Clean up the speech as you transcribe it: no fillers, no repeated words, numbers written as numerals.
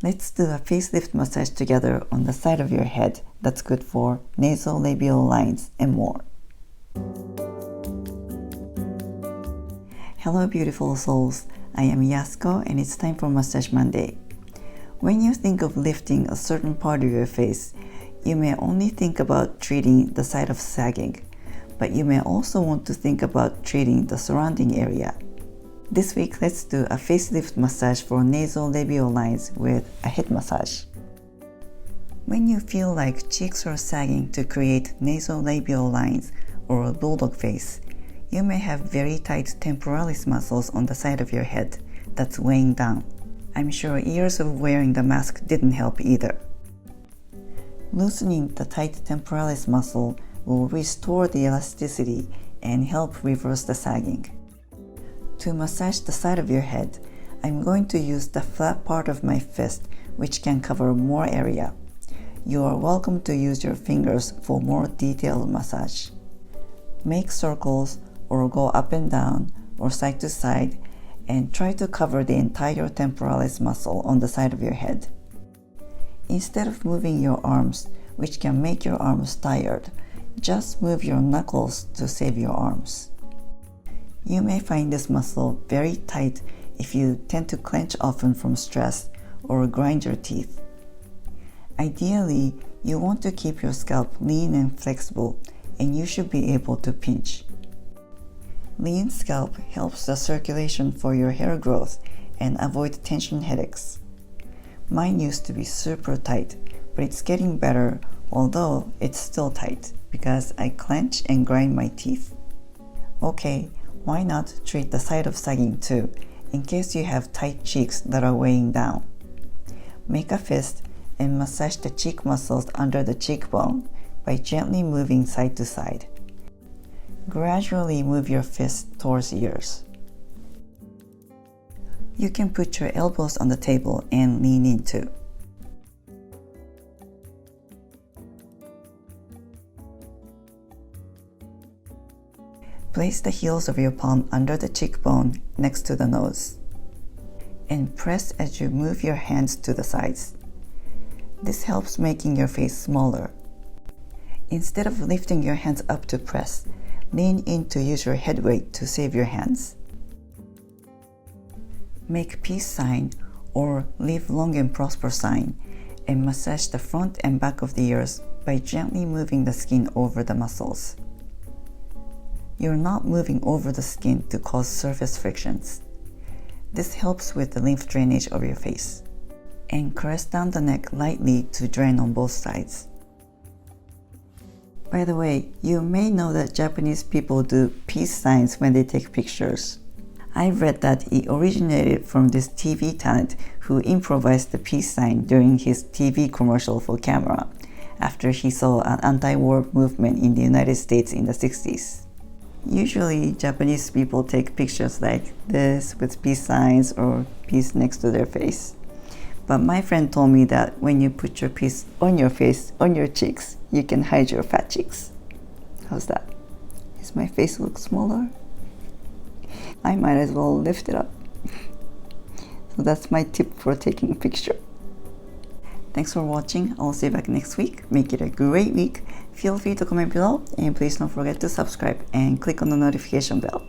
Let's do a facelift massage together on the side of your head that's good for nasolabial lines and more. Hello beautiful souls, I am Yasuko and it's time for Massage Monday. When you think of lifting a certain part of your face, you may only think about treating the side of sagging, but you may also want to think about treating the surrounding area. This week, let's do a facelift massage for nasolabial lines with a head massage. When you feel like cheeks are sagging to create nasolabial lines or a bulldog face, you may have very tight temporalis muscles on the side of your head that's weighing down. I'm sure years of wearing the mask didn't help either. Loosening the tight temporalis muscle will restore the elasticity and help reverse the sagging. To massage the side of your head, I'm going to use the flat part of my fist, which can cover more area. You are welcome to use your fingers for more detailed massage. Make circles or go up and down or side to side and try to cover the entire temporalis muscle on the side of your head. Instead of moving your arms, which can make your arms tired, just move your knuckles to save your arms. You may find this muscle very tight if you tend to clench often from stress or grind your teeth. Ideally, you want to keep your scalp lean and flexible, and you should be able to pinch. Lean scalp helps the circulation for your hair growth and avoid tension headaches. Mine used to be super tight, but it's getting better, although it's still tight because I clench and grind my teeth. Okay, why not treat the side of sagging too, in case you have tight cheeks that are weighing down. Make a fist and massage the cheek muscles under the cheekbone by gently moving side to side. Gradually move your fist towards ears. You can put your elbows on the table and lean in too. Place the heels of your palm under the cheekbone next to the nose, and press as you move your hands to the sides. This helps making your face smaller. Instead of lifting your hands up to press, lean in to use your head weight to save your hands. Make peace sign or live long and prosper sign and massage the front and back of the ears by gently moving the skin over the muscles. You're not moving over the skin to cause surface frictions. This helps with the lymph drainage of your face. And caress down the neck lightly to drain on both sides. By the way, you may know that Japanese people do peace signs when they take pictures. I've read that it originated from this TV talent who improvised the peace sign during his TV commercial for camera after he saw an anti-war movement in the United States in the 60s. Usually, Japanese people take pictures like this with peace signs or peace next to their face. But my friend told me that when you put your peace on your face, on your cheeks, you can hide your fat cheeks. How's that? Does my face look smaller? I might as well lift it up. So that's my tip for taking a picture. Thanks for watching. I'll see you back next week. Make it a great week. Feel free to comment below and please don't forget to subscribe and click on the notification bell.